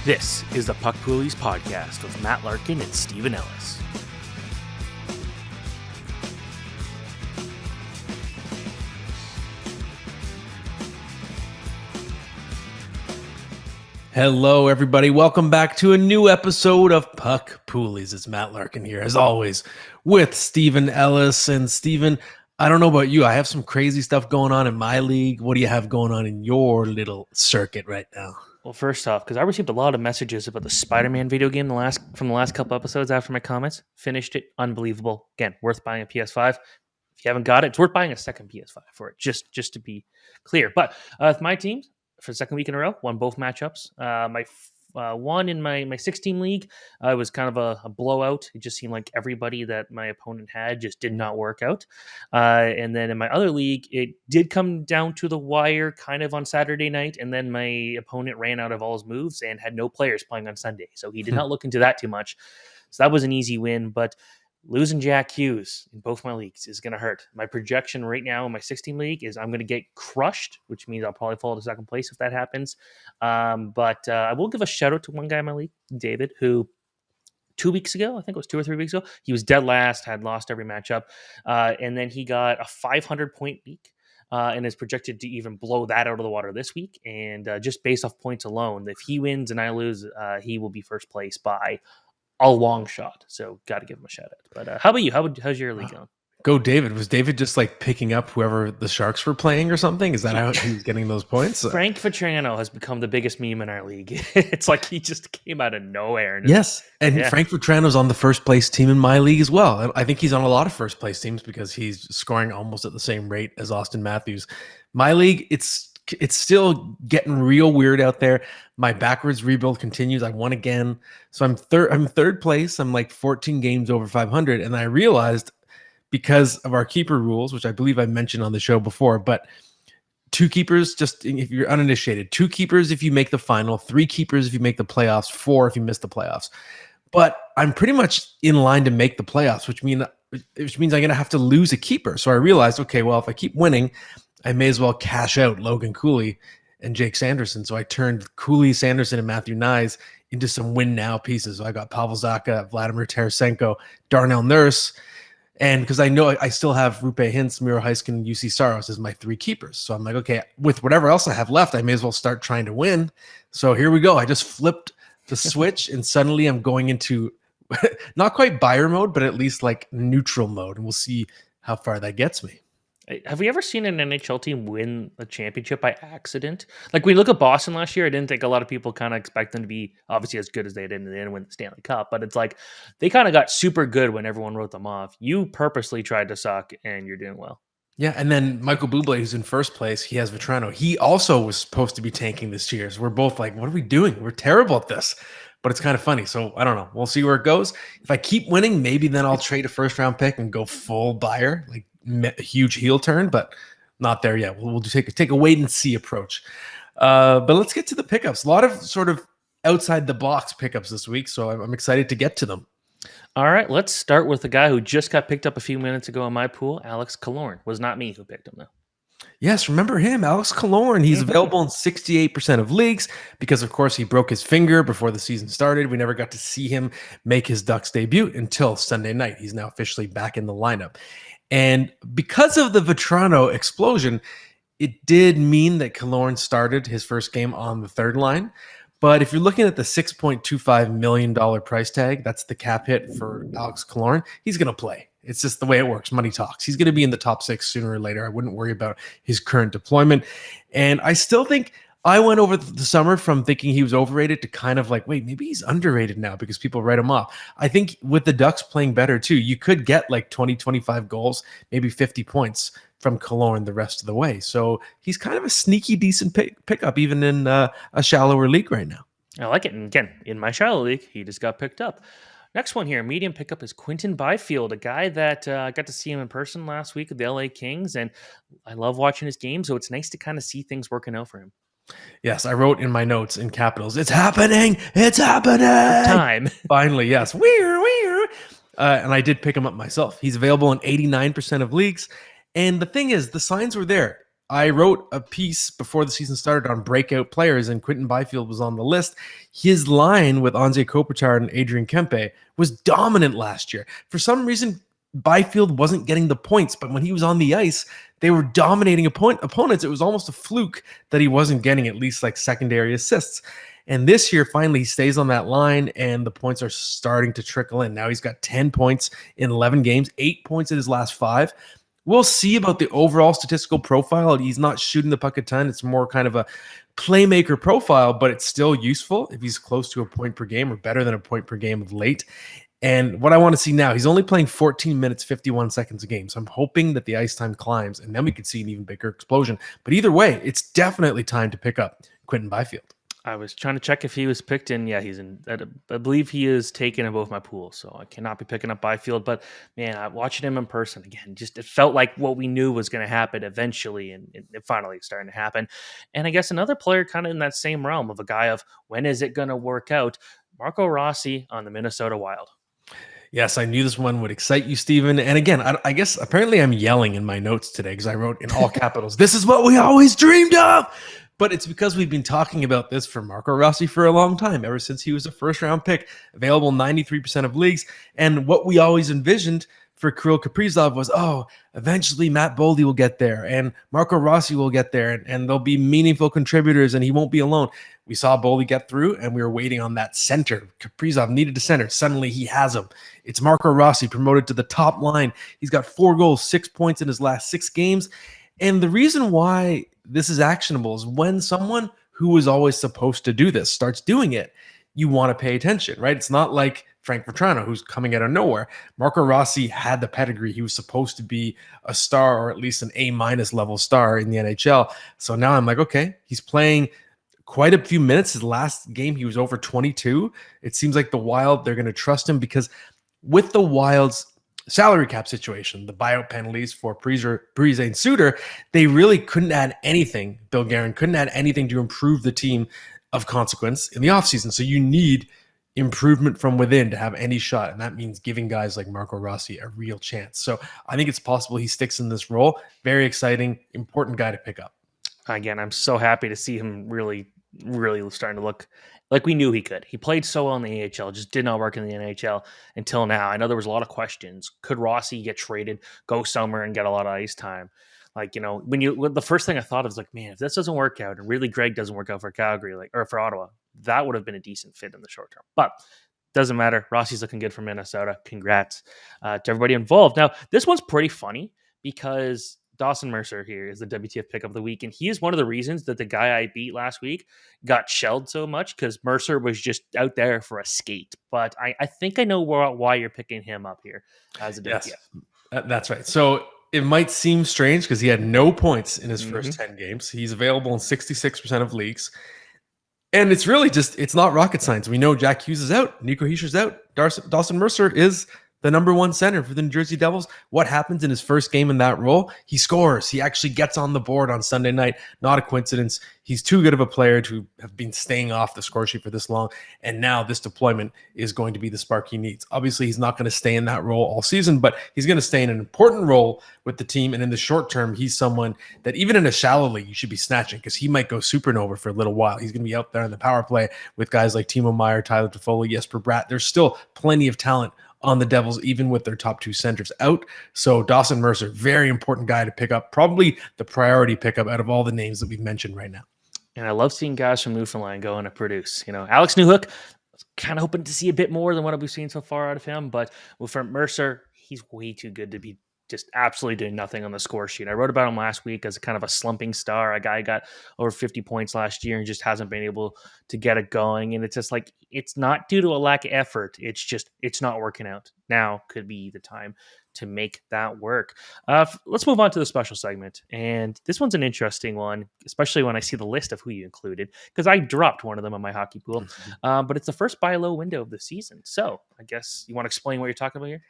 This is the Puck Poolies podcast with Matt Larkin and Stephen Ellis. Hello, everybody. Welcome back to a new episode of Puck Poolies. It's Matt Larkin here, as always, with Stephen Ellis. And Stephen, I don't know about you. I have some crazy stuff going on in my league. What do you have going on in your little circuit right now? Well, first off, because I received a lot of messages about the Spider-Man video game from the last couple episodes after my comments. Finished it. Unbelievable. Again, worth buying a PS5. If you haven't got it, it's worth buying a second PS5 for it, just to be clear. But with my team, for the second week in a row, won both matchups. My one in my 16 league was kind of a blowout. It just seemed like everybody that my opponent had just did not work out. And then in my other league, it did come down to the wire kind of on Saturday night. And then my opponent ran out of all his moves and had no players playing on Sunday. So he did not look into that too much. So that was an easy win. But losing Jack Hughes in both my leagues is going to hurt. My projection right now in my 16 league is I'm going to get crushed, which means I'll probably fall to second place if that happens. But I will give a shout out to one guy in my league, David, who 2 weeks ago, I think it was 2 or 3 weeks ago, he was dead last, had lost every matchup. And then he got a 500-point week. And is projected to even blow that out of the water this week. And just based off points alone, if he wins and I lose, he will be first place by a long shot. So got to give him a shout out. But how about you? How's your league going? Go David. Was David just like picking up whoever the Sharks were playing or something? Is that how he's getting those points? Frank Vatrano has become the biggest meme in our league. It's like he just came out of nowhere. Yes. And Frank Vatrano's on the first place team in my league as well. I think he's on a lot of first place teams because he's scoring almost at the same rate as Austin Matthews. My league, it's still getting real weird out there. My backwards rebuild continues. I won again. So I'm third place. I'm like 14 games over 500. And I realized because of our keeper rules, which I believe I mentioned on the show before, but 2 keepers, just if you're uninitiated, 2 keepers if you make the final, 3 keepers if you make the playoffs, 4 if you miss the playoffs. But I'm pretty much in line to make the playoffs, which means I'm going to have to lose a keeper. So I realized, okay, well, if I keep winning, I may as well cash out Logan Cooley and Jake Sanderson. So I turned Cooley, Sanderson, and Matthew Nyes into some win now pieces. So I got Pavel Zacha, Vladimir Tarasenko, Darnell Nurse. And because I know I still have Rupe Hintz, Miro Heiskanen, and UC Saros as my 3 keepers. So I'm like, okay, with whatever else I have left, I may as well start trying to win. So here we go. I just flipped the switch and suddenly I'm going into not quite buyer mode, but at least like neutral mode. And we'll see how far that gets me. Have we ever seen an NHL team win a championship by accident? Like, we look at Boston last year, I didn't think a lot of people kind of expect them to be obviously as good as they did, and they didn't win the Stanley Cup. But it's like they kind of got super good when everyone wrote them off. You purposely tried to suck, and you're doing well. Yeah, and then Michael Bublé, who's in first place, he has Vatrano. He also was supposed to be tanking this year. So we're both like, what are we doing? We're terrible at this. But it's kind of funny. So I don't know. We'll see where it goes. If I keep winning, maybe then I'll trade a first-round pick and go full buyer, like a huge heel turn, but not there yet. We'll take a wait and see approach. But let's get to the pickups. A lot of sort of outside the box pickups this week, so I'm excited to get to them. All right, let's start with the guy who just got picked up a few minutes ago in my pool, Alex Killorn. Was not me who picked him, though. Yes, remember him, Alex Killorn. He's available in 68% of leagues because, of course, he broke his finger before the season started. We never got to see him make his Ducks debut until Sunday night. He's now officially back in the lineup. And because of the Vatrano explosion, it did mean that Killorn started his first game on the third line. But if you're looking at the $6.25 million price tag, that's the cap hit for Alex Killorn, he's going to play. It's just the way it works. Money talks. He's going to be in the top 6 sooner or later. I wouldn't worry about his current deployment. And I still think I went over the summer from thinking he was overrated to kind of like, wait, maybe he's underrated now because people write him off. I think with the Ducks playing better too, you could get like 20, 25 goals, maybe 50 points from Killorn the rest of the way. So he's kind of a sneaky, decent pickup even in a shallower league right now. I like it. And again, in my shallow league, he just got picked up. Next one here, medium pickup is Quinton Byfield, a guy that I got to see him in person last week at the LA Kings, and I love watching his game, so it's nice to kind of see things working out for him. Yes, I wrote in my notes in capitals, it's happening! It's happening! Time. Finally, yes. Weird. And I did pick him up myself. He's available in 89% of leagues. And the thing is, the signs were there. I wrote a piece before the season started on breakout players, and Quinton Byfield was on the list. His line with Anze Kopitar and Adrian Kempe was dominant last year. For some reason, Byfield wasn't getting the points, but when he was on the ice, they were dominating opponents. It was almost a fluke that he wasn't getting at least like secondary assists. And this year, finally, he stays on that line, and the points are starting to trickle in. Now he's got 10 points in 11 games, 8 points in his last 5. We'll see about the overall statistical profile. He's not shooting the puck a ton. It's more kind of a playmaker profile, but it's still useful if he's close to a point per game or better than a point per game of late. And what I want to see now, he's only playing 14 minutes, 51 seconds a game. So I'm hoping that the ice time climbs, and then we could see an even bigger explosion. But either way, it's definitely time to pick up Quinton Byfield. I was trying to check if he was picked in. Yeah, he's in. I believe he is taken in both my pools, so I cannot be picking up Byfield. But man, watching him in person again, just it felt like what we knew was going to happen eventually, and it finally is starting to happen. And I guess another player kind of in that same realm of a guy of when is it going to work out? Marco Rossi on the Minnesota Wild. Yes, I knew this one would excite you, Steven. And again, I guess apparently I'm yelling in my notes today because I wrote in all capitals, "This is what we always dreamed of." But it's because we've been talking about this for Marco Rossi for a long time, ever since he was a first-round pick, available 93% of leagues. And what we always envisioned for Kirill Kaprizov was, eventually Matt Boldy will get there, and Marco Rossi will get there, and they'll be meaningful contributors, and he won't be alone. We saw Boldy get through, and we were waiting on that center. Kaprizov needed a center. Suddenly, he has him. It's Marco Rossi promoted to the top line. He's got 4 goals, 6 points in his last 6 games. And the reason why this is actionable is when someone who was always supposed to do this starts doing it, you want to pay attention, right? It's not like Frank Vetrano, who's coming out of nowhere. Marco Rossi had the pedigree. He was supposed to be a star, or at least an A- level star in the NHL. So now I'm like, okay, he's playing quite a few minutes. His last game, he was over 22. It seems like the Wild, they're going to trust him because with the Wild's salary cap situation, the buyout penalties for Breeze and Suter, they really couldn't add anything. Bill Guerin couldn't add anything to improve the team of consequence in the offseason. So you need improvement from within to have any shot. And that means giving guys like Marco Rossi a real chance. So I think it's possible he sticks in this role. Very exciting, important guy to pick up. Again, I'm so happy to see him really starting to look like we knew he could. He played so well in the AHL, just did not work in the NHL until now. I know there was a lot of questions. Could Rossi get traded, go somewhere and get a lot of ice time? Like, the first thing I thought was like, man, if this doesn't work out and really Greg doesn't work out for Calgary, or for Ottawa, that would have been a decent fit in the short term. But doesn't matter. Rossi's looking good for Minnesota. Congrats to everybody involved. Now, this one's pretty funny because Dawson Mercer here is the WTF pick of the week, and he is one of the reasons that the guy I beat last week got shelled so much because Mercer was just out there for a skate. But I think I know why you're picking him up here as a WTF. Yes, that's right. So it might seem strange because he had no points in his first 10 games. He's available in 66% of leagues. And it's really it's not rocket science. We know Jack Hughes is out. Nico Hischier's out. Dawson Mercer is the number 1 center for the New Jersey Devils. What happens in his first game in that role? He scores. He actually gets on the board on Sunday night. Not a coincidence. He's too good of a player to have been staying off the score sheet for this long. And now this deployment is going to be the spark he needs. Obviously, he's not going to stay in that role all season, but he's going to stay in an important role with the team. And in the short term, he's someone that even in a shallow league, you should be snatching because he might go supernova for a little while. He's going to be out there in the power play with guys like Timo Meier, Tyler Toffoli, Jesper Bratt. There's still plenty of talent on the Devils, even with their top 2 centers out. So Dawson Mercer, very important guy to pick up, probably the priority pickup out of all the names that we've mentioned right now. And I love seeing guys from Newfoundland going to produce. Alex Newhook, kind of hoping to see a bit more than what we've seen so far out of him. But for Mercer, he's way too good to be just absolutely doing nothing on the score sheet. I wrote about him last week as kind of a slumping star. A guy got over 50 points last year and just hasn't been able to get it going. And it's just like, it's not due to a lack of effort. It's not working out. Now could be the time to make that work. Let's move on to the special segment. And this one's an interesting one, especially when I see the list of who you included, because I dropped one of them on my hockey pool. But it's the first buy low window of the season. So I guess you want to explain what you're talking about here?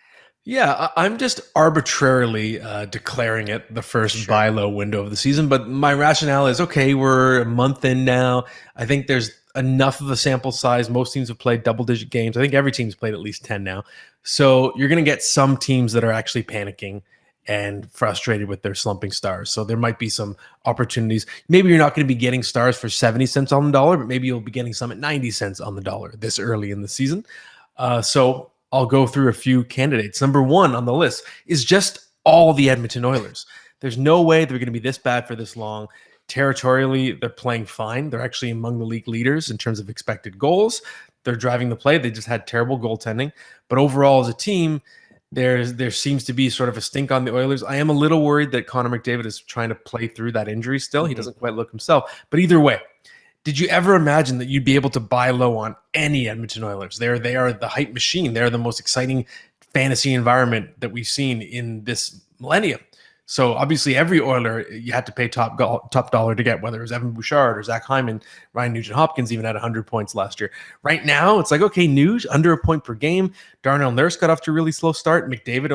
Yeah, I'm just arbitrarily declaring it the first buy low window of the season. But my rationale is, okay, we're a month in now. I think there's enough of a sample size. Most teams have played double-digit games. I think every team's played at least 10 now. So you're going to get some teams that are actually panicking. and frustrated with their slumping stars. So there might be some opportunities. Maybe you're not going to be getting stars for 70 cents on the dollar, but maybe you'll be getting some at 90 cents on the dollar this early in the season. So I'll go through a few candidates. Number one on the list is just all the Edmonton Oilers. There's no way they're going to be this bad for this long. Territorially, they're playing fine. They're actually among the league leaders in terms of expected goals. They're driving the play. They just had terrible goaltending. But overall, as a team, there seems to be sort of a stink on the Oilers. I am a little worried that Connor McDavid is trying to play through that injury still. He doesn't quite look himself. But either way, did you ever imagine that you'd be able to buy low on any Edmonton Oilers? They are the hype machine. They're the most exciting fantasy environment that we've seen in this millennium. So obviously every Oiler you had to pay top dollar to get, whether it was Evan Bouchard or Zach Hyman, Ryan Nugent-Hopkins even had 100 points last year. Right now, it's like, okay, Nuge, under a point per game. Darnell Nurse got off to a really slow start. McDavid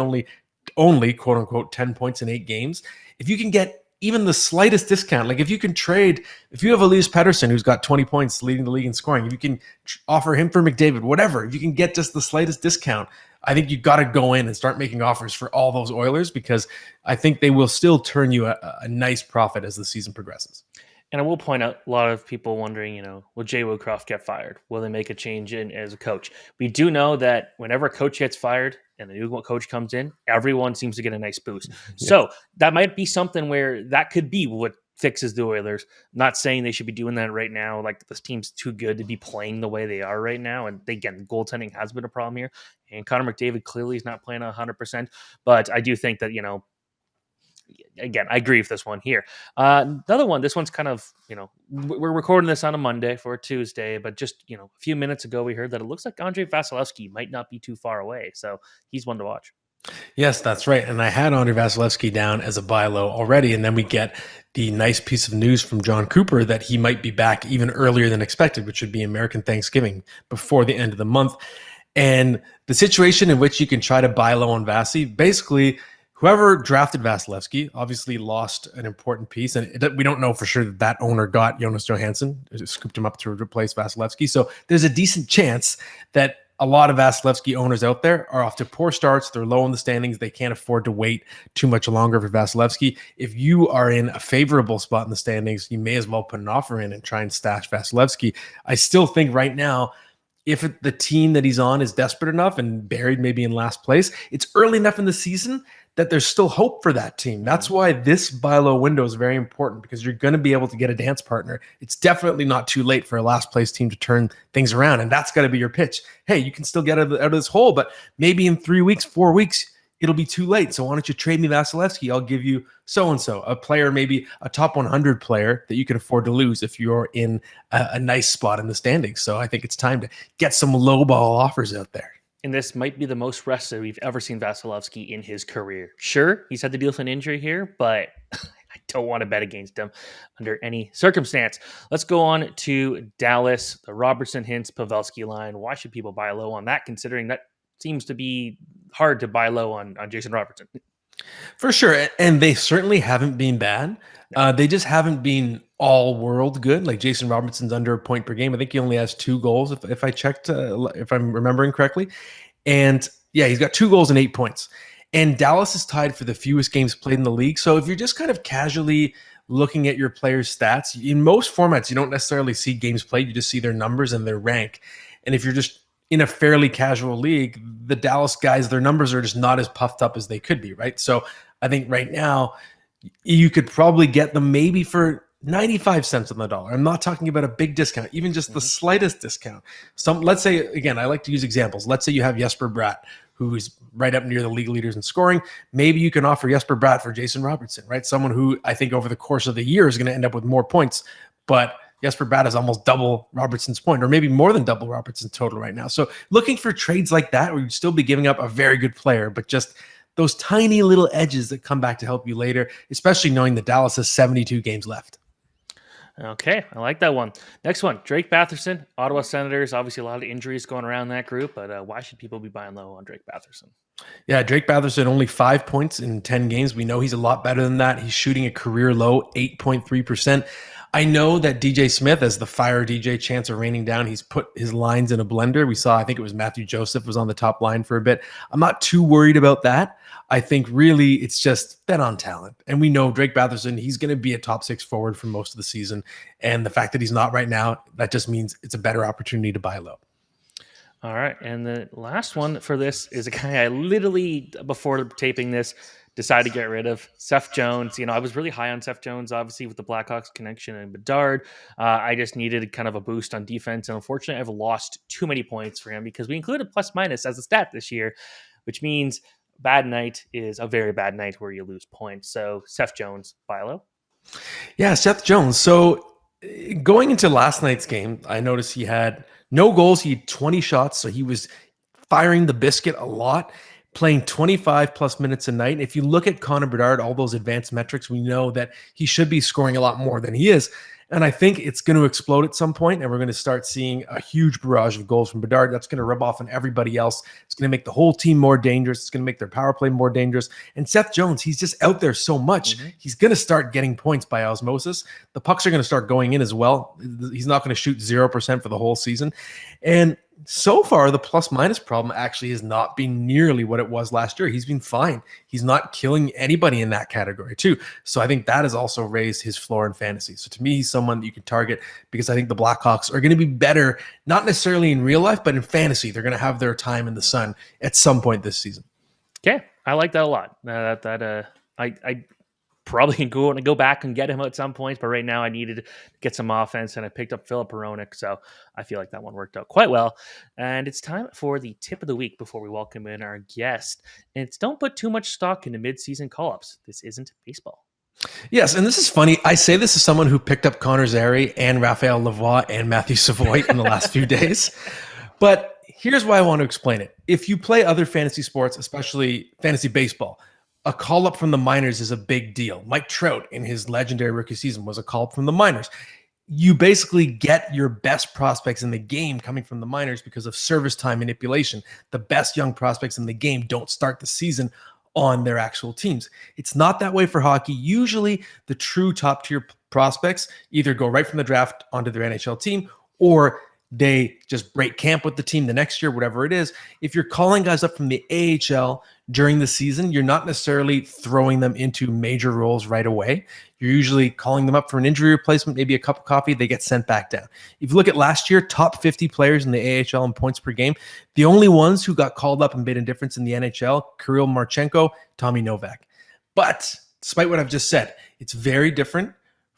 only quote unquote 10 points in 8 games. If you can get even the slightest discount, like if you can trade, if you have Elias Pettersson who's got 20 points leading the league in scoring, if you can offer him for McDavid, whatever, if you can get just the slightest discount, I think you've got to go in and start making offers for all those Oilers, because I think they will still turn you a nice profit as the season progresses. And I will point out, a lot of people wondering, will Jay Woodcroft get fired? Will they make a change in as a coach? We do know that whenever a coach gets fired and the new coach comes in, everyone seems to get a nice boost. Yeah. So that might be something where that could be what fixes the Oilers. I'm not saying they should be doing that right now. Like, this team's too good to be playing the way they are right now. And again, goaltending has been a problem here. And Connor McDavid clearly is not playing 100%. But I do think that, again, I agree with this one here. The other one, this one's kind of, we're recording this on a Monday for a Tuesday, but just, a few minutes ago, we heard that it looks like Andrei Vasileski might not be too far away. So he's one to watch. Yes, that's right. And I had Andrei Vasileski down as a buy low already. And then we get the nice piece of news from John Cooper that he might be back even earlier than expected, which would be American Thanksgiving, before the end of the month. And the situation in which you can try to buy low on Vasi, basically, whoever drafted Vasilevsky obviously lost an important piece, and we don't know for sure that owner got Jonas Johansson, scooped him up to replace Vasilevsky. So there's a decent chance that a lot of Vasilevsky owners out there are off to poor starts. They're low in the standings. They can't afford to wait too much longer for Vasilevsky. If you are in a favorable spot in the standings, you may as well put an offer in and try and stash Vasilevsky. I still think right now, if the team that he's on is desperate enough and buried maybe in last place, it's early enough in the season that there's still hope for that team. That's why this buy low window is very important, because you're going to be able to get a dance partner. It's definitely not too late for a last place team to turn things around. And that's got to be your pitch. Hey, you can still get out of this hole, but maybe in 3 weeks, 4 weeks, it'll be too late. So why don't you trade me Vasilevsky? I'll give you so-and-so, a player, maybe a top 100 player that you can afford to lose if you're in a nice spot in the standings. So I think it's time to get some low ball offers out there. And this might be the most rested we've ever seen Vasilevsky in his career. Sure, he's had to deal with an injury here, but I don't want to bet against him under any circumstance. Let's go on to Dallas, the Robertson, Hintz, Pavelski line. Why should people buy low on that, considering that seems to be hard to buy low on Jason Robertson? For sure. And they certainly haven't been bad. They just haven't been all world good. Like Jason Robertson's under a point per game. I think he only has 2 goals if I checked, if I'm remembering correctly. And yeah, he's got 2 goals and 8 points. And Dallas is tied for the fewest games played in the league. So if you're just kind of casually looking at your players' stats, in most formats, you don't necessarily see games played. You just see their numbers and their rank. And if you're just in a fairly casual league, the Dallas guys, their numbers are just not as puffed up as they could be, right? So I think right now you could probably get them maybe for 95 cents on the dollar. I'm not talking about a big discount, even just the slightest discount. Let's say, again, I like to use examples. Let's say you have Jesper Bratt, who's right up near the league leaders in scoring. Maybe you can offer Jesper Bratt for Jason Robertson, right? Someone who I think over the course of the year is going to end up with more points, but Jesper Bratt is almost double Robertson's point, or maybe more than double Robertson's total right now. So looking for trades like that, where you'd still be giving up a very good player, but just those tiny little edges that come back to help you later, especially knowing that Dallas has 72 games left. Okay, I like that one. Next one, Drake Batherson, Ottawa Senators. Obviously, a lot of injuries going around that group, but why should people be buying low on Drake Batherson? Yeah, Drake Batherson, only 5 points in 10 games. We know he's a lot better than that. He's shooting a career low, 8.3%. I know that DJ Smith, as the fire DJ chants are raining down, he's put his lines in a blender. We saw, I think it was Matthew Joseph was on the top line for a bit. I'm not too worried about that. I think really it's just bet on talent. And we know Drake Batherson, he's going to be a top 6 forward for most of the season. And the fact that he's not right now, that just means it's a better opportunity to buy low. All right. And the last one for this is a guy I literally, before taping this, decided to get rid of, Seth Jones. I was really high on Seth Jones, obviously, with the Blackhawks connection and Bedard. I just needed kind of a boost on defense. And unfortunately, I've lost too many points for him because we included plus minus as a stat this year, which means bad night is a very bad night where you lose points. So Seth Jones, buy low. Yeah, Seth Jones. So going into last night's game, I noticed he had no goals. He had 20 shots. So he was firing the biscuit a lot, playing 25 plus minutes a night. And if you look at Connor Bedard, all those advanced metrics, we know that he should be scoring a lot more than he is. And I think it's going to explode at some point, and we're going to start seeing a huge barrage of goals from Bedard. That's going to rub off on everybody else. It's going to make the whole team more dangerous. It's going to make their power play more dangerous. And Seth Jones, he's just out there so much. He's going to start getting points by osmosis. The pucks are going to start going in as well. He's not going to shoot 0% for the whole season. And so far, the plus-minus problem actually has not been nearly what it was last year. He's been fine. He's not killing anybody in that category, too. So I think that has also raised his floor in fantasy. So to me, he's someone that you can target because I think the Blackhawks are going to be better, not necessarily in real life, but in fantasy. They're going to have their time in the sun at some point this season. Okay, I like that a lot. I probably going to go back and get him at some points, but right now I needed to get some offense, and I picked up Philip Hronek, so I feel like that one worked out quite well. And it's time for the tip of the week before we welcome in our guest. And it's don't put too much stock into mid-season call-ups. This isn't baseball. Yes, and this is funny. I say this as someone who picked up Connor Zary and Raphael Lavoie and Matthew Savoy in the last few days. But here's why I want to explain it. If you play other fantasy sports, especially fantasy baseball, a call-up from the minors is a big deal. Mike Trout in his legendary rookie season was a call-up from the minors. You basically get your best prospects in the game coming from the minors because of service time manipulation. The best young prospects in the game don't start the season on their actual teams. It's not that way for hockey. Usually the true top-tier prospects either go right from the draft onto their NHL team or they just break camp with the team the next year, whatever it is. If you're calling guys up from the AHL during the season, you're not necessarily throwing them into major roles right away. You're usually calling them up for an injury replacement, maybe a cup of coffee, they get sent back down. If you look at last year, top 50 players in the AHL in points per game, the only ones who got called up and made a difference in the NHL, Kirill Marchenko, Tommy Novak. But despite what I've just said, it's very different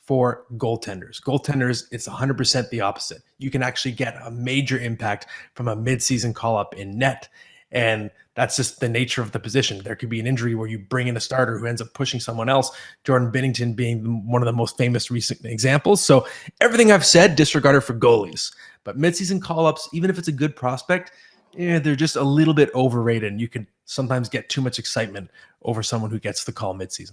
for goaltenders. Goaltenders, it's 100% the opposite. You can actually get a major impact from a midseason call-up in net, and that's just the nature of the position. There could be an injury where you bring in a starter who ends up pushing someone else, Jordan Binnington being one of the most famous recent examples. So everything I've said, disregarded for goalies. But midseason call-ups, even if it's a good prospect, they're just a little bit overrated, and you can sometimes get too much excitement over someone who gets the call midseason.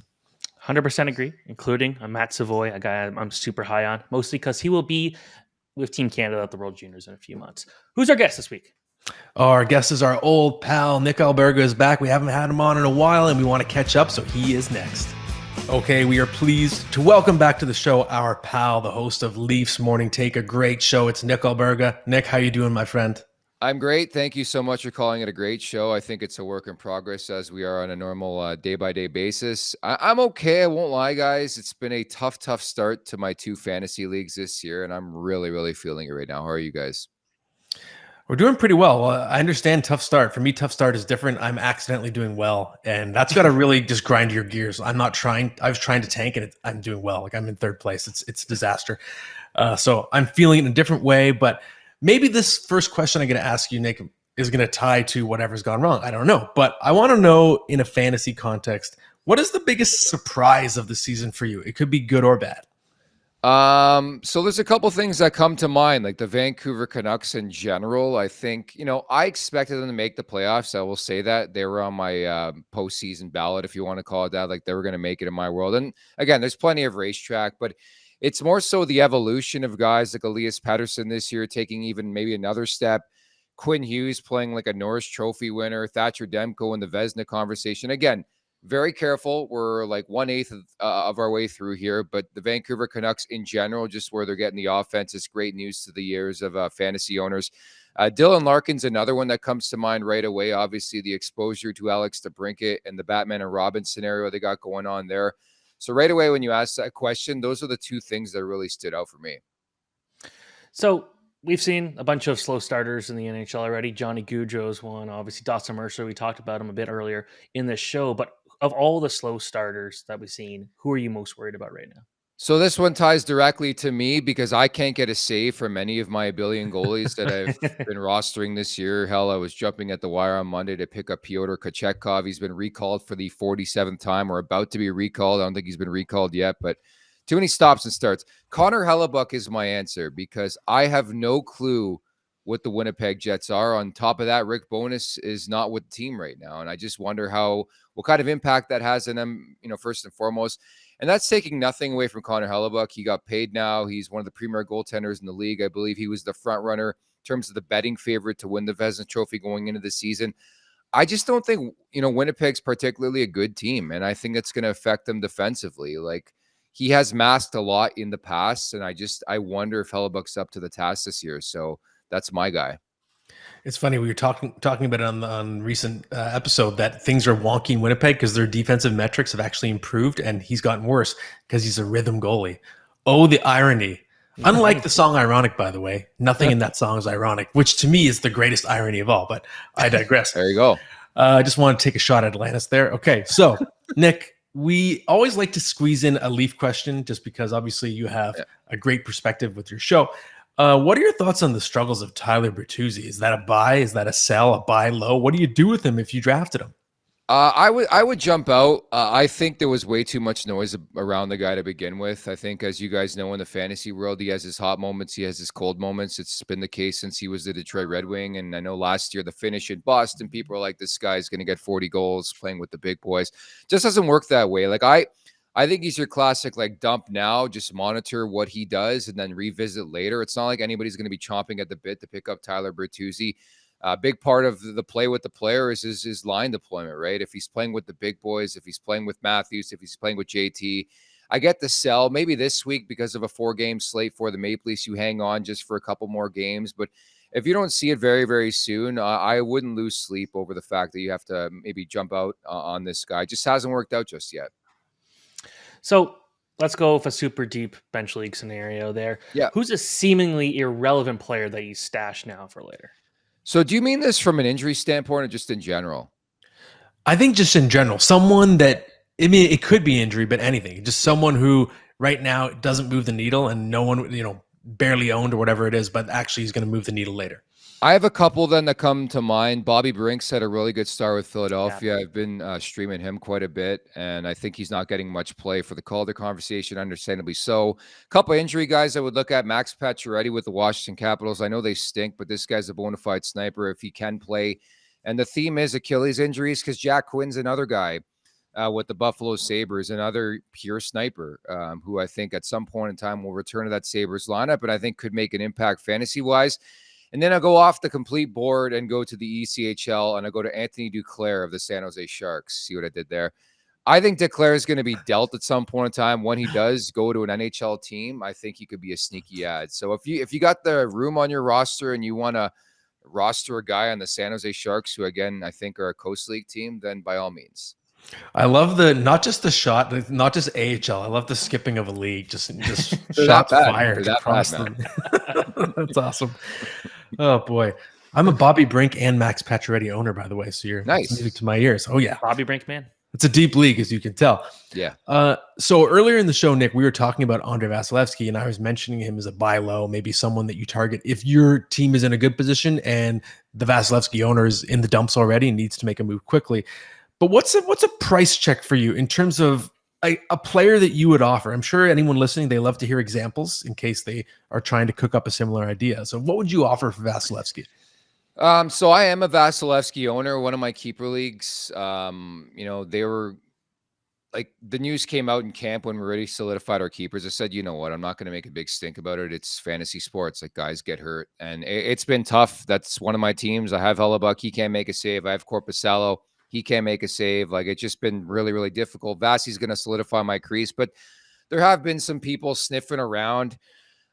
100% agree, including a Matt Savoy, a guy I'm super high on, mostly because he will be with Team Canada at the World Juniors in a few months. Who's our guest this week? Our guest is our old pal, Nick Alberga is back. We haven't had him on in a while, and we want to catch up, so he is next. Okay, we are pleased to welcome back to the show our pal, the host of Leafs Morning Take, a great show. It's Nick Alberga. Nick, how you doing, my friend? I'm great. Thank you so much for calling it a great show. I think it's a work in progress as we are on a normal day-by-day basis. I'm okay. I won't lie, guys. It's been a tough start to my 2 fantasy leagues this year, and I'm really feeling it right now. How are you guys? We're doing pretty well. I understand tough start. For me, tough start is different. I'm accidentally doing well, and that's got to really just grind your gears. I'm not trying. I was trying to tank, and I'm doing well. Like, I'm in 3rd place. It's a disaster. So I'm feeling it in a different way, but maybe this first question I'm going to ask you, Nick, is going to tie to whatever's gone wrong. I don't know. But I want to know, in a fantasy context, what is the biggest surprise of the season for you? It could be good or bad. So there's a couple things that come to mind, like the Vancouver Canucks in general. I think, I expected them to make the playoffs. I will say that they were on my postseason ballot, if you want to call it that. Like, they were going to make it in my world. And again, there's plenty of racetrack, but it's more so the evolution of guys like Elias Pettersson this year, taking even maybe another step. Quinn Hughes playing like a Norris Trophy winner. Thatcher Demko in the Vezina conversation. Again, very careful. We're like 1/8 of our way through here, but the Vancouver Canucks in general, just where they're getting the offense, is great news to the ears of fantasy owners. Dylan Larkin's another one that comes to mind right away. Obviously, the exposure to Alex DeBrincat and the Batman and Robin scenario they got going on there. So right away, when you ask that question, those are the two things that really stood out for me. So we've seen a bunch of slow starters in the NHL already. Johnny Gaudreau's one, obviously Dawson Mercer. We talked about him a bit earlier in this show. But of all the slow starters that we've seen, who are you most worried about right now? So this one ties directly to me because I can't get a save from any of my billion goalies that I've been rostering this year. Hell, I was jumping at the wire on Monday to pick up Pyotr Kochetkov. He's been recalled for the 47th time or about to be recalled. I don't think he's been recalled yet, but too many stops and starts. Connor Hellebuck is my answer because I have no clue what the Winnipeg Jets are. On top of that, Rick Bowness is not with the team right now. And I just wonder what kind of impact that has on them, first and foremost. And that's taking nothing away from Connor Hellebuck. He got paid now. He's one of the premier goaltenders in the league. I believe he was the front runner in terms of the betting favorite to win the Vezina Trophy going into the season. I just don't think, Winnipeg's particularly a good team. And I think it's going to affect them defensively. Like, he has masked a lot in the past. And I wonder if Hellebuck's up to the task this year. So that's my guy. It's funny, we were talking about it on recent episode that things are wonky in Winnipeg because their defensive metrics have actually improved, and he's gotten worse because he's a rhythm goalie. Oh, the irony. Unlike the song Ironic, by the way, nothing in that song is ironic, which to me is the greatest irony of all, but I digress. There you go. I just want to take a shot at Atlantis there. Okay, so Nick, we always like to squeeze in a Leaf question just because obviously you have a great perspective with your show. What are your thoughts on the struggles of Tyler Bertuzzi? Is that a buy? Is that a sell? A buy low? What do you do with him if you drafted him? I would jump out. I think there was way too much noise around the guy to begin with. I think, as you guys know, in the fantasy world, he has his hot moments, he has his cold moments. It's been the case since he was the Detroit Red Wing. And I know last year, the finish in Boston, people are like, this guy's going to get 40 goals playing with the big boys. Just doesn't work that way. Like, I think he's your classic, like, dump now, just monitor what he does and then revisit later. It's not like anybody's going to be chomping at the bit to pick up Tyler Bertuzzi. A big part of the play with the player is his line deployment, right? If he's playing with the big boys, if he's playing with Matthews, if he's playing with JT, I get the sell. Maybe this week because of a 4-game slate for the Maple Leafs, you hang on just for a couple more games. But if you don't see it very, very soon, I wouldn't lose sleep over the fact that you have to maybe jump out on this guy. Just hasn't worked out just yet. So let's go with a super deep bench league scenario there. Yeah. Who's a seemingly irrelevant player that you stash now for later? So do you mean this from an injury standpoint or just in general? I think just in general, someone that, it could be injury, but anything. Just someone who right now doesn't move the needle and no one, barely owned or whatever it is, but actually is going to move the needle later. I have a couple then that come to mind. Bobby Brink's had a really good start with Philadelphia. Yeah. I've been streaming him quite a bit, and I think he's not getting much play for the Calder conversation, understandably so. A couple of injury guys I would look at. Max Pacioretty with the Washington Capitals. I know they stink, but this guy's a bona fide sniper if he can play. And the theme is Achilles injuries because Jack Quinn's another guy with the Buffalo Sabres, another pure sniper who I think at some point in time will return to that Sabres lineup and I think could make an impact fantasy-wise. And then I go off the complete board and go to the ECHL, and I go to Anthony Duclair of the San Jose Sharks. See what I did there? I think Duclair is going to be dealt at some point in time. When he does go to an NHL team, I think he could be a sneaky ad. So if you got the room on your roster and you want to roster a guy on the San Jose Sharks, who again I think are a Coast League team, then by all means. I love not just the shot, not just AHL. I love the skipping of a league. Just shots fired across them. That's awesome. Oh boy, I'm a Bobby Brink and Max Pacioretty owner, by the way. So you're nice. Music to my ears. Oh yeah, Bobby Brink, man. It's a deep league, as you can tell. Yeah. So earlier in the show, Nick, we were talking about Andre Vasilevsky, and I was mentioning him as a buy low, maybe someone that you target if your team is in a good position and the Vasilevsky owner is in the dumps already and needs to make a move quickly. But what's a price check for you in terms of a player that you would offer? I'm sure anyone listening, they love to hear examples in case they are trying to cook up a similar idea. So what would you offer for Vasilevsky? So I am a Vasilevsky owner, one of my keeper leagues. They were like, the news came out in camp when we already solidified our keepers. I said, you know what, I'm not going to make a big stink about it. It's fantasy sports. Like, guys get hurt and it's been tough. That's one of my teams. I have Hellebuck. He can't make a save. I have Korpisalo. He can't make a save. Like, it's just been really, really difficult. Vasi's going to solidify my crease, but there have been some people sniffing around.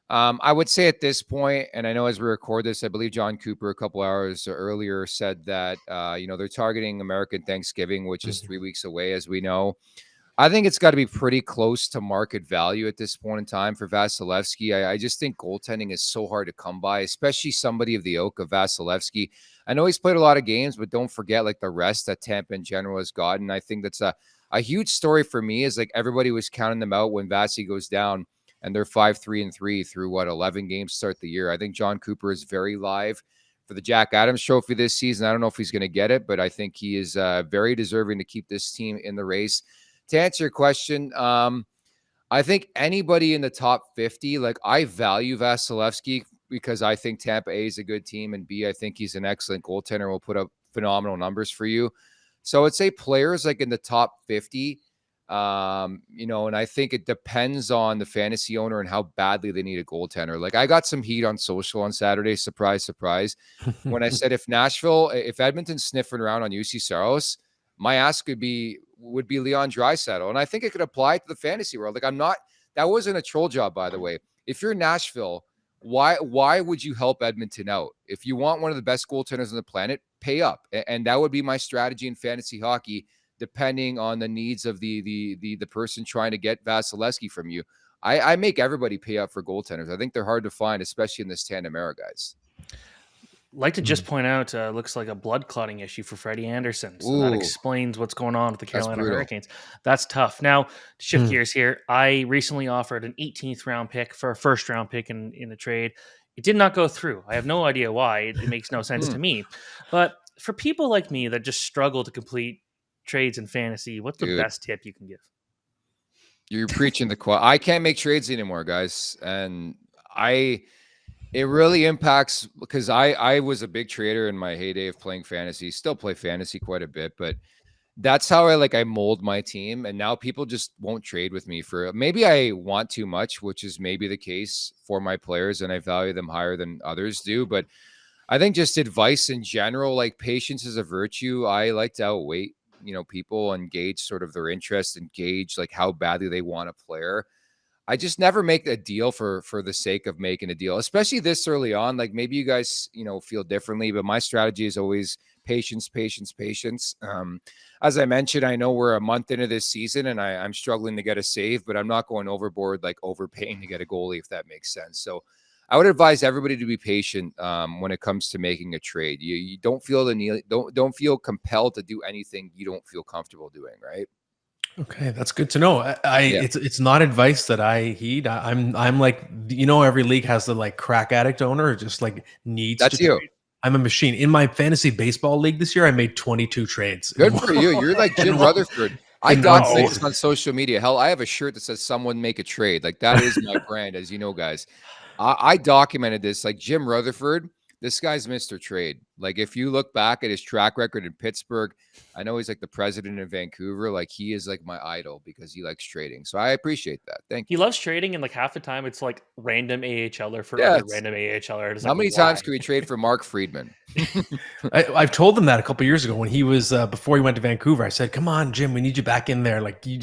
I would say at this point, and I know as we record this, I believe John Cooper a couple hours earlier said that, they're targeting American Thanksgiving, which is 3 weeks away, as we know. I think it's got to be pretty close to market value at this point in time for Vasileski. I just think goaltending is so hard to come by, especially somebody of the ilk of Vasileski. I know he's played a lot of games, but don't forget like the rest that Tampa in general has gotten. I think that's a huge story for me is like everybody was counting them out when Vasi goes down and they're 5-3-3 through 11 games to start the year. I think John Cooper is very live for the Jack Adams Trophy this season. I don't know if he's going to get it, but I think he is very deserving to keep this team in the race. To answer your question, I think anybody in the top 50, like I value Vasilevsky because I think Tampa A is a good team, and B, I think he's an excellent goaltender, will put up phenomenal numbers for you. So I'd say players like in the top 50, and I think it depends on the fantasy owner and how badly they need a goaltender. Like I got some heat on social on Saturday, surprise, surprise, when I said if Edmonton's sniffing around on UC Saros, my ask would be Leon Draisaitl. And I think it could apply to the fantasy world. Like that wasn't a troll job, by the way. If you're Nashville, why would you help Edmonton out? If you want one of the best goaltenders on the planet, pay up. And that would be my strategy in fantasy hockey, depending on the needs of the person trying to get Vasileski from you. I make everybody pay up for goaltenders. I think they're hard to find, especially in this tandem era, guys. Like to just point out, looks like a blood clotting issue for Freddie Anderson. So that explains what's going on with the Carolina Hurricanes. That's tough. Now, to shift gears here, I recently offered an 18th round pick for a first round pick in a trade. It did not go through. I have no idea why. It makes no sense to me. But for people like me that just struggle to complete trades in fantasy, what's the best tip you can give? You're preaching the choir. I can't make trades anymore, guys. And it really impacts because I was a big trader in my heyday of playing fantasy, still play fantasy quite a bit, but that's how I mold my team. And now people just won't trade with me for maybe I want too much, which is maybe the case for my players and I value them higher than others do. But I think just advice in general, like patience is a virtue. I like to outweight, people and gauge sort of their interest and gauge like how badly they want a player. I just never make a deal for the sake of making a deal, especially this early on. Like maybe you guys, feel differently, but my strategy is always patience, patience, patience. As I mentioned, I know we're a month into this season and I'm struggling to get a save, but I'm not going overboard, like overpaying to get a goalie, if that makes sense. So I would advise everybody to be patient when it comes to making a trade. You don't feel the need, don't feel compelled to do anything you don't feel comfortable doing, right? Okay, that's good to know. It's not advice that I heed. I'm like, every league has the like crack addict owner who just like needs That's to you. trade. I'm a machine. In my fantasy baseball league this year, I made 22 trades. Good for you. You're like Jim Rutherford. I document this on social media. Hell, I have a shirt that says "Someone make a trade." Like that is my brand, as you know, guys. I documented this like Jim Rutherford. This guy's Mr. Trade. Like if you look back at his track record in Pittsburgh, I know he's like the president in Vancouver. Like he is like my idol because he likes trading. So I appreciate that. Thank you. He loves trading, and like half the time it's like random AHLer for other random AHLer. How many times can we trade for Mark Friedman? I've told him that a couple of years ago when he was before he went to Vancouver. I said, "Come on, Jim, we need you back in there. Like you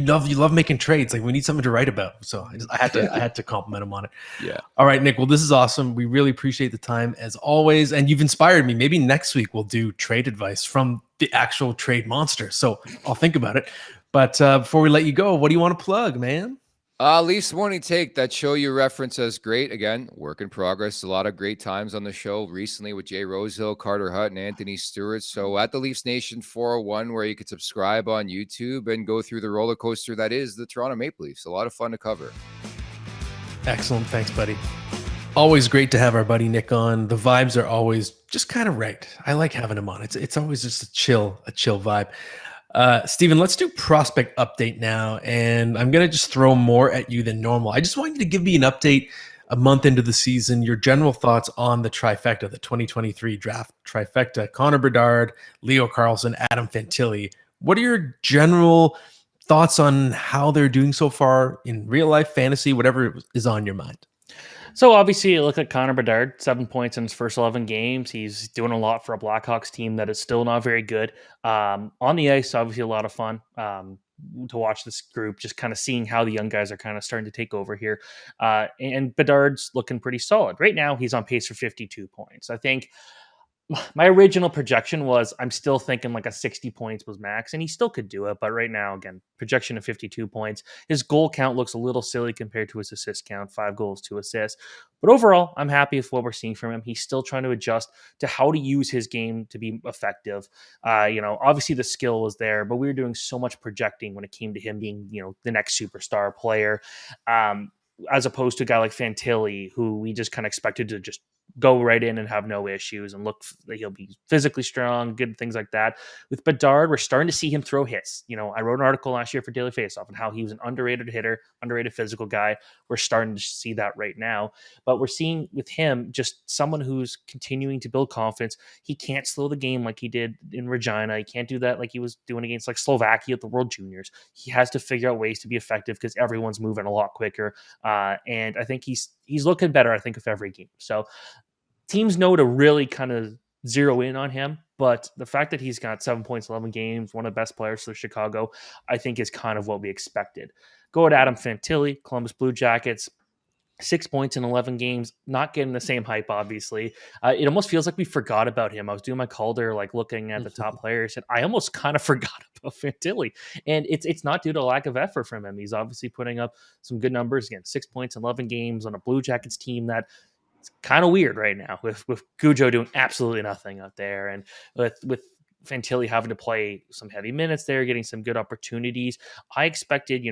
love making trades. Like we need something to write about." So I had to compliment him on it. Yeah. All right, Nick. Well, this is awesome. We really appreciate the time as always, and you've inspired me. Maybe next week we'll do trade advice from the actual trade monster. So I'll think about it. But before we let you go, what do you want to plug, man? Leafs Morning Take, that show you reference as great. Again, work in progress. A lot of great times on the show recently with Jay Rosehill, Carter Hutt, and Anthony Stewart. So at the Leafs Nation 401, where you can subscribe on YouTube and go through the roller coaster that is the Toronto Maple Leafs. A lot of fun to cover. Excellent. Thanks, buddy. Always great to have our buddy Nick on. The vibes are always just kind of right. I like having him on. It's always just a chill vibe. Steven, let's do prospect update now. And I'm going to just throw more at you than normal. I just want you to give me an update a month into the season, your general thoughts on the trifecta, the 2023 draft trifecta, Connor Bedard, Leo Carlsson, Adam Fantilli. What are your general thoughts on how they're doing so far in real life, fantasy, whatever is on your mind? So obviously, you look at Connor Bedard, 7 points in his first 11 games. He's doing a lot for a Blackhawks team that is still not very good. On the ice, obviously, a lot of fun to watch this group, just kind of seeing how the young guys are kind of starting to take over here. And Bedard's looking pretty solid. Right now, he's on pace for 52 points. I think my original projection was I'm still thinking like a 60 points was max, and he still could do it. But right now, again, projection of 52 points. His goal count looks a little silly compared to his assist count, 5 goals, 2 assists. But overall, I'm happy with what we're seeing from him. He's still trying to adjust to how to use his game to be effective. Obviously the skill was there, but we were doing so much projecting when it came to him being, the next superstar player. As opposed to a guy like Fantilli, who we just kind of expected to just go right in and have no issues and look like he'll be physically strong, good things like that. With Bedard, we're starting to see him throw hits. I wrote an article last year for Daily Faceoff on how he was an underrated hitter, underrated physical guy. We're starting to see that right now. But we're seeing with him just someone who's continuing to build confidence. He can't slow the game like he did in Regina. He can't do that like he was doing against like Slovakia at the World Juniors. He has to figure out ways to be effective because everyone's moving a lot quicker. And I think he's looking better, I think, with every game. So teams know to really kind of zero in on him, but the fact that he's got 7 points, 11 games, one of the best players for Chicago, I think is kind of what we expected. Go at Adam Fantilli, Columbus Blue Jackets, 6 points in 11 games, not getting the same hype, obviously. It almost feels like we forgot about him. I was doing my Calder, like looking at the top players, and I almost kind of forgot about Fantilli. And it's not due to lack of effort from him. He's obviously putting up some good numbers. Again, 6 points in 11 games on a Blue Jackets team that it's kind of weird right now with Gujo doing absolutely nothing out there, and with Fantilli having to play some heavy minutes there, getting some good opportunities. I expected,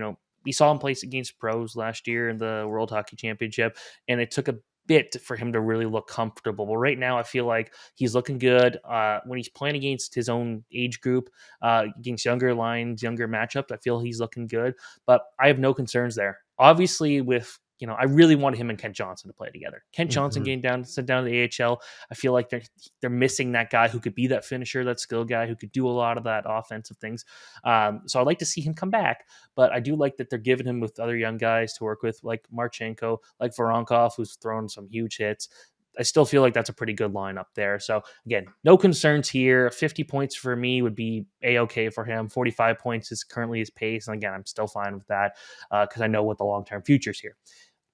we saw him play against pros last year in the World Hockey Championship, and it took a bit for him to really look comfortable. But right now, I feel like he's looking good. When he's playing against his own age group, against younger lines, younger matchups, I feel he's looking good. But I have no concerns there. Obviously, I really wanted him and Kent Johnson to play together. Kent Johnson getting sent down to the AHL. I feel like they're missing that guy who could be that finisher, that skill guy who could do a lot of that offensive things. So I'd like to see him come back, but I do like that they're giving him with other young guys to work with, like Marchenko, like Voronkov, who's thrown some huge hits. I still feel like that's a pretty good lineup there. So again, no concerns here. 50 points for me would be A-okay for him. 45 points is currently his pace. And again, I'm still fine with that because I know what the long-term future is here.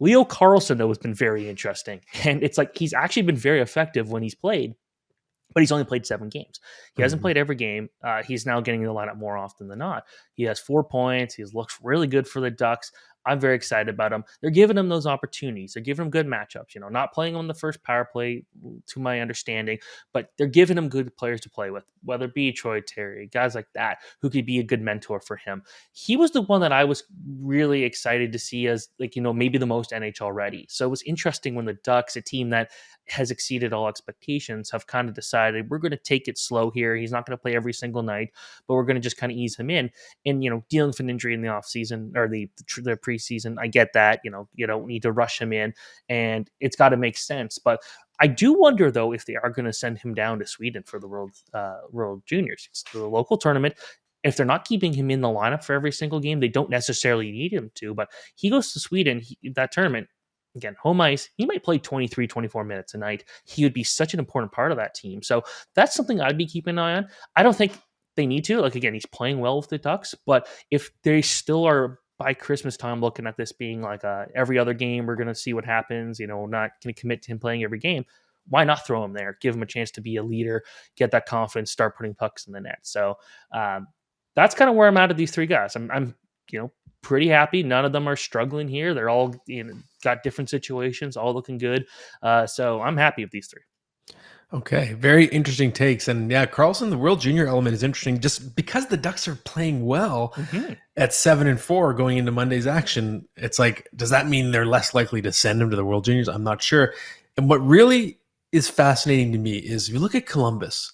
Leo Carlsson, though, has been very interesting. And it's like he's actually been very effective when he's played, but he's only played 7 games. He hasn't played every game. He's now getting in the lineup more often than not. He has 4 points. He looks really good for the Ducks. I'm very excited about him. They're giving him those opportunities. They're giving him good matchups, not playing him on the first power play to my understanding, but they're giving him good players to play with, whether it be Troy Terry, guys like that, who could be a good mentor for him. He was the one that I was really excited to see as maybe the most NHL ready. So it was interesting when the Ducks, a team that has exceeded all expectations, have kind of decided we're going to take it slow here. He's not going to play every single night, but we're going to just kind of ease him in. And, dealing with an injury in the offseason or the preseason, I get that. You don't need to rush him in, and it's got to make sense. But I do wonder, though, if they are going to send him down to Sweden for the World Juniors. It's the local tournament. If they're not keeping him in the lineup for every single game, they don't necessarily need him to. But he goes to Sweden, that tournament, again, home ice, he might play 23, 24 minutes a night. He would be such an important part of that team. So that's something I'd be keeping an eye on. I don't think they need to. Again, he's playing well with the Ducks, but if they still are by Christmas time looking at this being like every other game, we're going to see what happens, not going to commit to him playing every game, why not throw him there? Give him a chance to be a leader, get that confidence, start putting pucks in the net. So that's kind of where I'm at of these 3 guys. I'm pretty happy. None of them are struggling here. They're all got different situations, all looking good. So I'm happy with these 3. Okay, very interesting takes. And yeah, Carlsson, the World Junior element is interesting just because the Ducks are playing well at 7-4 going into Monday's action. It's like, does that mean they're less likely to send him to the World Juniors? I'm not sure. And what really is fascinating to me is if you look at Columbus,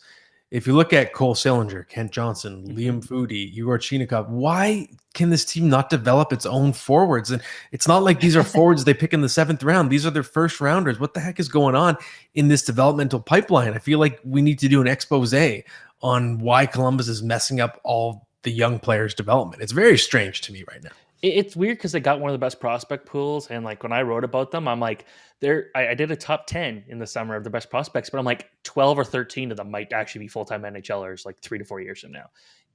if you look at Cole Sillinger, Kent Johnson, Liam Foudy, Igor Chinikov, why can this team not develop its own forwards? And it's not like these are forwards they pick in the 7th round. These are their first rounders. What the heck is going on in this developmental pipeline? I feel like we need to do an expose on why Columbus is messing up all the young players' development. It's very strange to me right now. It's weird because they got one of the best prospect pools, and like when I wrote about them, I'm like, I did a top 10 in the summer of the best prospects, but I'm like 12 or 13 of them might actually be full time NHLers like 3 to 4 years from now.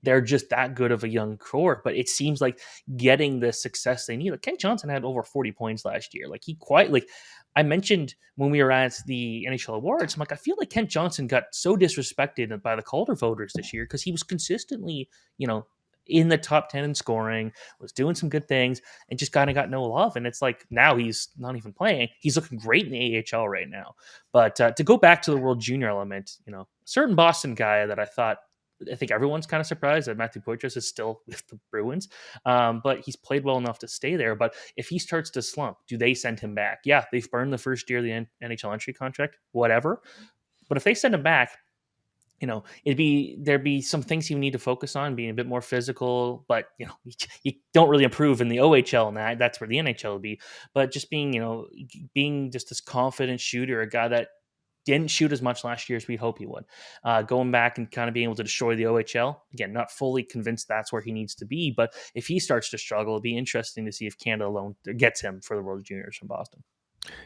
They're just that good of a young core, but it seems like getting the success they need. Like Kent Johnson had over 40 points last year. Like he quite like I mentioned when we were at the NHL Awards, I'm like, I feel like Kent Johnson got so disrespected by the Calder voters this year because he was consistently, in the top 10 in scoring, was doing some good things, and just kind of got no love. And it's like now he's not even playing. He's looking great in the AHL right now. But to go back to the World Junior element, a certain Boston guy that I think everyone's kind of surprised that Matthew Poitras is still with the Bruins, but he's played well enough to stay there. But if he starts to slump, do they send him back? Yeah, they've burned the first year of the NHL entry contract, whatever. But if they send him back, there'd be some things you need to focus on, being a bit more physical, but you don't really improve in the OHL, and that's where the NHL would be. But just being just this confident shooter, a guy that didn't shoot as much last year as we hope he would, going back and kind of being able to destroy the OHL again. Not fully convinced that's where he needs to be, but if he starts to struggle, it'd be interesting to see if Canada alone gets him for the World Juniors from Boston.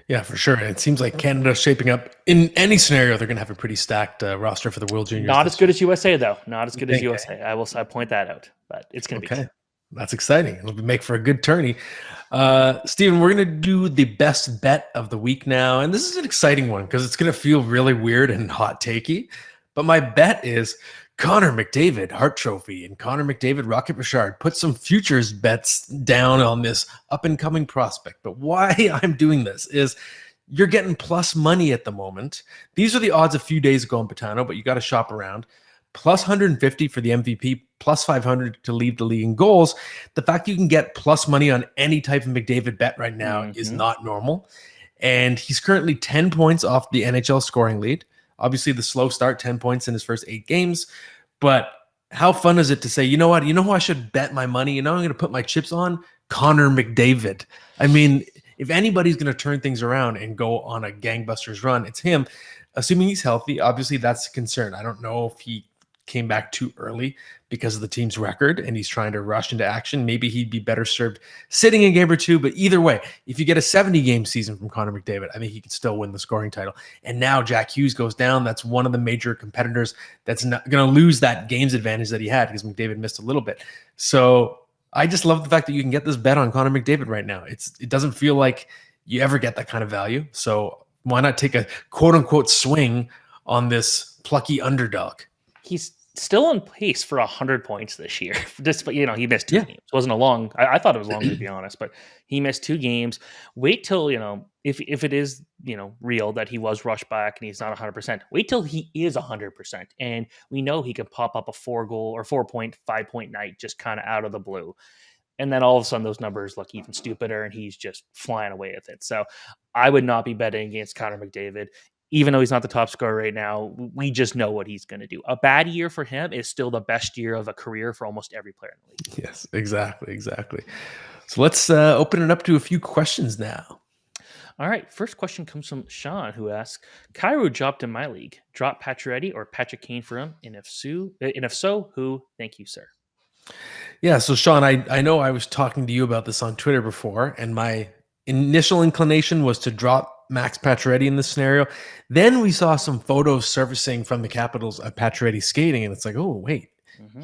Yeah, for sure. And it seems like Canada's shaping up in any scenario. They're going to have a pretty stacked roster for the World Juniors. Not as good as USA, though. Not as good as USA. I point that out, but it's going to be. Okay. That's exciting. It'll make for a good tourney. Steven, we're going to do the best bet of the week now. And this is an exciting one because it's going to feel really weird and hot takey. But my bet is Connor McDavid, Hart Trophy, and Connor McDavid, Rocket Richard. Put some futures bets down on this up-and-coming prospect. But why I'm doing this is you're getting plus money at the moment. These are the odds a few days ago in Patano, but you got to shop around. Plus 150 for the MVP, plus 500 to lead the league in goals. The fact you can get plus money on any type of McDavid bet right now is not normal. And he's currently 10 points off the NHL scoring lead. Obviously, the slow start, 10 points in his first 8 games. But how fun is it to say, you know what? You know who I should bet my money? I'm going to put my chips on? Connor McDavid. I mean, if anybody's going to turn things around and go on a gangbusters run, it's him. Assuming he's healthy, obviously that's a concern. I don't know if he came back too early because of the team's record and he's trying to rush into action. Maybe he'd be better served sitting a game or two. But either way, if you get a 70-game season from Connor McDavid, I think he could still win the scoring title. And now Jack Hughes goes down. That's one of the major competitors that's not going to lose that games advantage that he had because McDavid missed a little bit. So I just love the fact that you can get this bet on Connor McDavid right now. It doesn't feel like you ever get that kind of value. So why not take a quote-unquote swing on this plucky underdog? He's still on pace for 100 points this year. He missed 2 games. It wasn't a long. I thought it was longer to be honest, but he missed 2 games. Wait till if it is real that he was rushed back and he's not 100%. Wait till he is 100%, and we know he can pop up a 4-goal or 4-point, 5-point night just kind of out of the blue. And then all of a sudden, those numbers look even stupider, and he's just flying away with it. So I would not be betting against Connor McDavid. Even though he's not the top scorer right now, we just know what he's going to do. A bad year for him is still the best year of a career for almost every player in the league. Yes, exactly. So let's open it up to a few questions now. All right. First question comes from Sean, who asks, Kyrou dropped in my league. Drop Pacioretty or Patrick Kane for him? And if so, who? Thank you, sir. Yeah, so Sean, I know I was talking to you about this on Twitter before, and my initial inclination was to drop Max Pacioretty in this scenario. Then we saw some photos surfacing from the Capitals of Pacioretty skating, and it's like, oh, wait,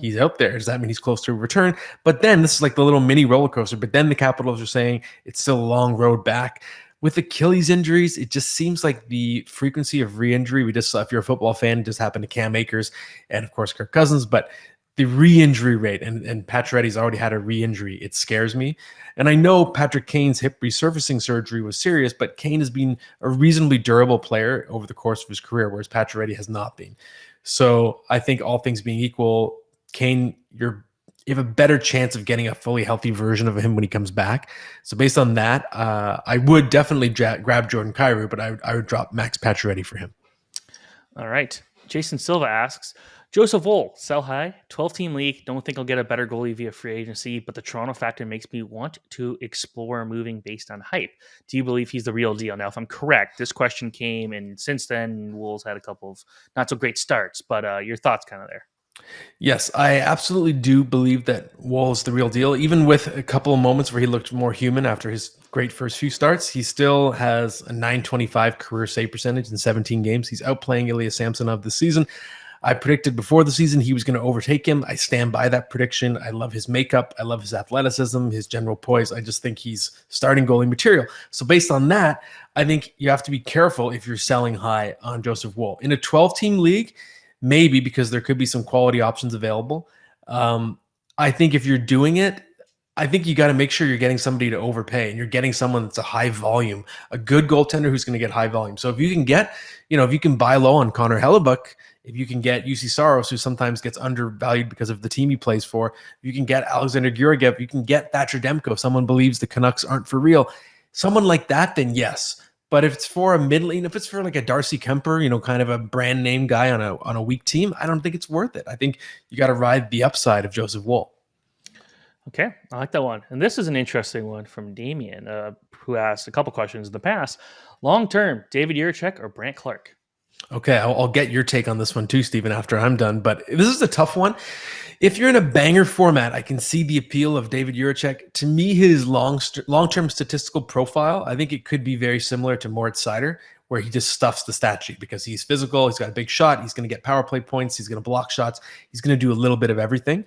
he's out there. Does that mean he's close to a return? But then this is like the little mini roller coaster. But then the Capitals are saying it's still a long road back. With Achilles injuries, it just seems like the frequency of re-injury, we just saw, if you're a football fan, it just happened to Cam Akers and, of course, Kirk Cousins, but the re-injury rate, and Pacioretty's already had a re-injury, it scares me. And I know Patrick Kane's hip resurfacing surgery was serious, but Kane has been a reasonably durable player over the course of his career, whereas Pacioretty has not been. So I think all things being equal, Kane, you have a better chance of getting a fully healthy version of him when he comes back. So based on that, I would definitely grab Jordan Kyrou, but I would drop Max Pacioretty for him. All right. Jason Silva asks, Joseph Woll, sell high, 12-team league. Don't think I'll get a better goalie via free agency, but the Toronto factor makes me want to explore moving based on hype. Do you believe he's the real deal? Now, if I'm correct, this question came, and since then, Woll's had a couple of not so great starts, but your thoughts kind of there. Yes, I absolutely do believe that Woll is the real deal. Even with a couple of moments where he looked more human after his great first few starts, he still has a 925 career save percentage in 17 games. He's outplaying Ilya Samsonov this season. I predicted before the season he was going to overtake him. I stand by that prediction. I love his makeup. I love his athleticism, his general poise. I just think he's starting goalie material. So based on that, I think you have to be careful if you're selling high on Joseph Woll. In a 12-team league, maybe, because there could be some quality options available. I think if you're doing it, I think you got to make sure you're getting somebody to overpay and you're getting someone that's a high volume, a good goaltender who's going to get high volume. So if you can get, if you can buy low on Connor Hellebuck, if you can get UC Saros, who sometimes gets undervalued because of the team he plays for, if you can get Alexander Georgiev, you can get Thatcher Demko, if someone believes the Canucks aren't for real, someone like that, then yes. But if it's for a if it's for like a Darcy Kemper, kind of a brand name guy on a weak team, I don't think it's worth it. I think you got to ride the upside of Joseph Woll. Okay, I like that one. And this is an interesting one from Damien, who asked a couple questions in the past. Long term, David Jiricek or Brant Clark? Okay, I'll get your take on this one too, Stephen, after I'm done. But this is a tough one. If you're in a banger format, I can see the appeal of David Jiricek. To me, his long-term statistical profile, I think it could be very similar to Moritz Seider, where he just stuffs the stat sheet because he's physical, he's got a big shot, he's going to get power play points, he's going to block shots, he's going to do a little bit of everything.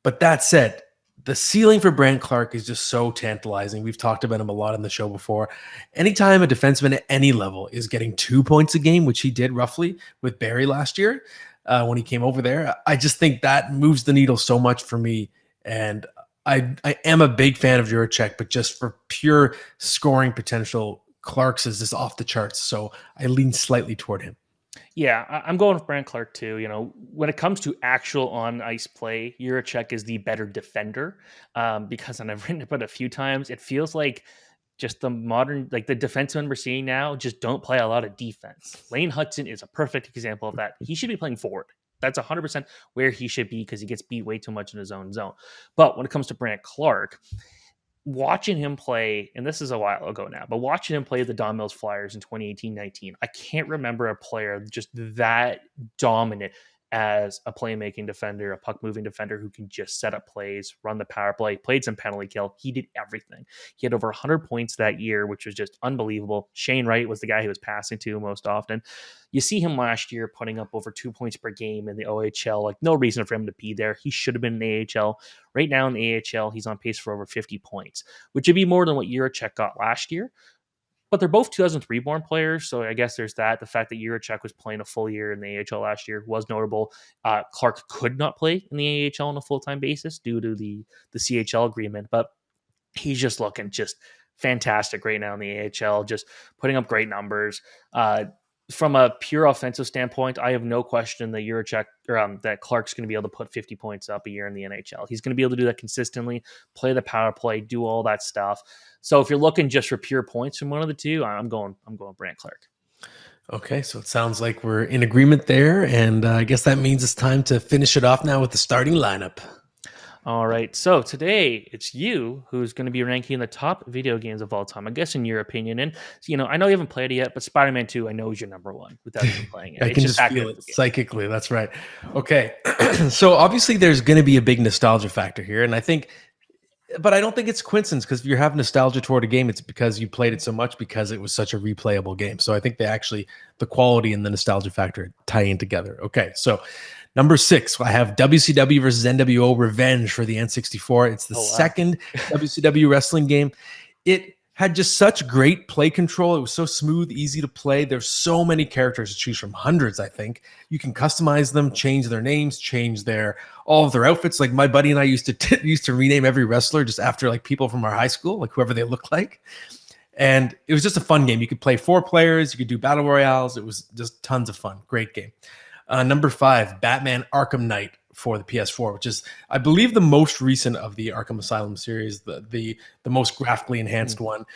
But that said, the ceiling for Brant Clark is just so tantalizing. We've talked about him a lot on the show before. Anytime a defenseman at any level is getting 2 points a game, which he did roughly with Barrie last year when he came over there, I just think that moves the needle so much for me. And I am a big fan of Jiricek, but just for pure scoring potential, Clark's is just off the charts. So I lean slightly toward him. Yeah, I'm going with Brant Clark too. When it comes to actual on ice play, Jiricek is the better defender because, and I've written about it a few times, it feels like just the modern, like the defensemen we're seeing now, just don't play a lot of defense. Lane Hudson is a perfect example of that. He should be playing forward. That's 100% where he should be because he gets beat way too much in his own zone. But when it comes to Brant Clark, watching him play, and this is a while ago now, but watching him play the Don Mills Flyers in 2018-19, I can't remember a player just that dominant as a playmaking defender, a puck-moving defender who can just set up plays, run the power play, played some penalty kill. He did everything. He had over 100 points that year, which was just unbelievable. Shane Wright was the guy he was passing to most often. You see him last year putting up over 2 points per game in the OHL. Like, no reason for him to be there. He should have been in the AHL. Right now in the AHL, he's on pace for over 50 points, which would be more than what Jiricek got last year. But they're both 2003 born players, so I guess there's that. The fact that Jiricek was playing a full year in the AHL last year was notable. Clark could not play in the AHL on a full-time basis due to the CHL agreement, but he's just looking just fantastic right now in the AHL, just putting up great numbers. From a pure offensive standpoint, I have no question that Jiricek or that Clark's going to be able to put 50 points up a year in the NHL. He's going to be able to do that consistently, play the power play, do all that stuff. So if you're looking just for pure points from one of the two, I'm going Brant Clark. Okay, so it sounds like we're in agreement there, and I guess that means it's time to finish it off now with the starting lineup. All right, so today it's you who's going to be ranking the top video games of all time, I guess in your opinion. And, I know you haven't played it yet, but Spider-Man 2, I know is your number one without even playing it. I can just feel it psychically. That's right. Okay, so obviously there's going to be a big nostalgia factor here, and but I don't think it's coincidence because if you have nostalgia toward a game, it's because you played it so much because it was such a replayable game. So I think the quality and the nostalgia factor tie in together. Okay, so number 6, I have WCW versus NWO Revenge for the N64. It's the second WCW wrestling game. It had just such great play control. It was so smooth, easy to play. There's so many characters to choose from, hundreds, I think. You can customize them, change their names, change all of their outfits. Like my buddy and I used to rename every wrestler just after like people from our high school, like whoever they look like. And it was just a fun game. You could play 4 players. You could do battle royales. It was just tons of fun. Great game. Number 5, Batman Arkham Knight for the PS4, which is, I believe, the most recent of the Arkham Asylum series, the most graphically enhanced one.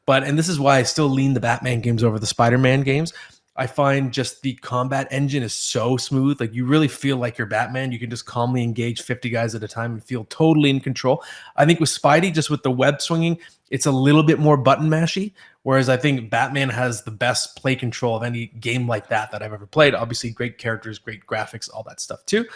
And this is why I still lean the Batman games over the Spider-Man games. I find just the combat engine is so smooth. Like you really feel like you're Batman. You can just calmly engage 50 guys at a time and feel totally in control. I think with Spidey, just with the web swinging, it's a little bit more button mashy. Whereas I think Batman has the best play control of any game like that I've ever played. Obviously, great characters, great graphics, all that stuff too.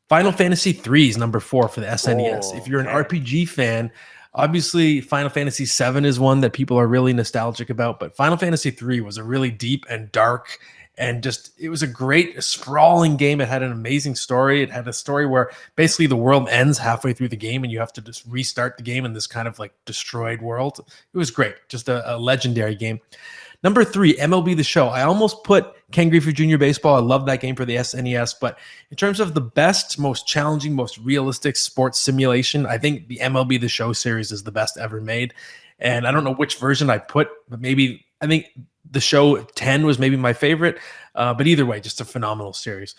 Final Fantasy 3 is number 4 for the SNES. If you're an Okay. RPG fan, obviously Final Fantasy 7 is one that people are really nostalgic about, but Final Fantasy 3 was a really deep and dark and just, it was a great sprawling game. It had an amazing story. It had a story where basically the world ends halfway through the game and you have to just restart the game in this kind of like destroyed world. It was great. Just a legendary game. Number 3, MLB The Show. I almost put Ken Griffey Jr. Baseball. I love that game for the SNES, but in terms of the best, most challenging, most realistic sports simulation, I think the MLB The Show series is the best ever made. And I don't know which version I put, but maybe I think The Show 10 was maybe my favorite. But either way, just a phenomenal series.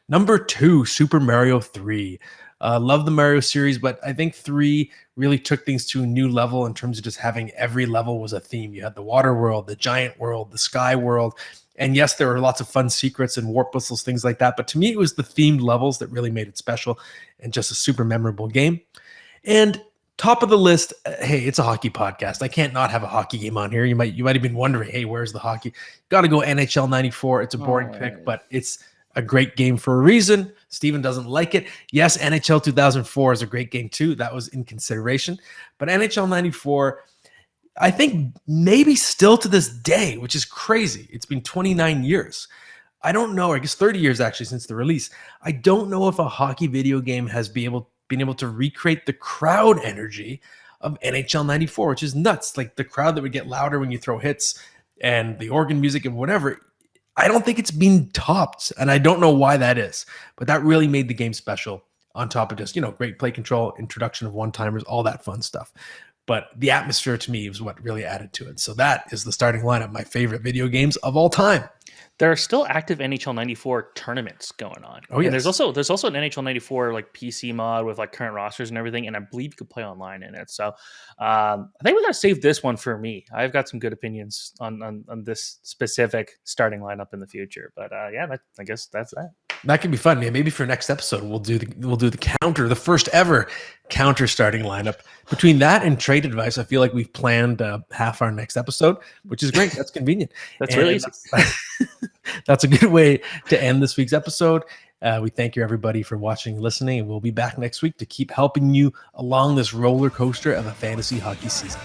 Number 2, Super Mario 3. Love the Mario series, but I think 3 really took things to a new level in terms of just having every level was a theme. You had the water world, the giant world, the sky world. And yes, there were lots of fun secrets and warp whistles, things like that. But to me, it was the themed levels that really made it special and just a super memorable game. And top of the list, hey, it's a hockey podcast. I can't not have a hockey game on here. You might have been wondering, hey, where's the hockey? Got to go NHL 94. It's a boring pick, but it's a great game for a reason. Steven doesn't like it. Yes, NHL 2004 is a great game too. That was in consideration. But NHL 94, I think maybe still to this day, which is crazy. It's been 29 years. I don't know, I guess 30 years actually since the release. I don't know if a hockey video game has been able to recreate the crowd energy of NHL 94, which is nuts. Like the crowd that would get louder when you throw hits and the organ music and whatever. I don't think it's been topped, and I don't know why that is, but that really made the game special on top of just, great play control, introduction of one-timers, all that fun stuff. But the atmosphere to me is what really added to it. So that is the starting lineup, my favorite video games of all time. There are still active NHL 94 tournaments going on. Oh, yes. And there's also an NHL 94 like PC mod with like current rosters and everything, and I believe you could play online in it. So I think we're gonna save this one for me. I've got some good opinions on this specific starting lineup in the future. But I guess that's that. That could be fun. Yeah, maybe for next episode we'll do the counter, the first ever counter starting lineup. Between that and trade advice, I feel like we've planned half our next episode, which is great. That's convenient. That's really easy. That's a good way to end this week's episode. We thank you everybody for watching and listening, and we'll be back next week to keep helping you along this roller coaster of a fantasy hockey season.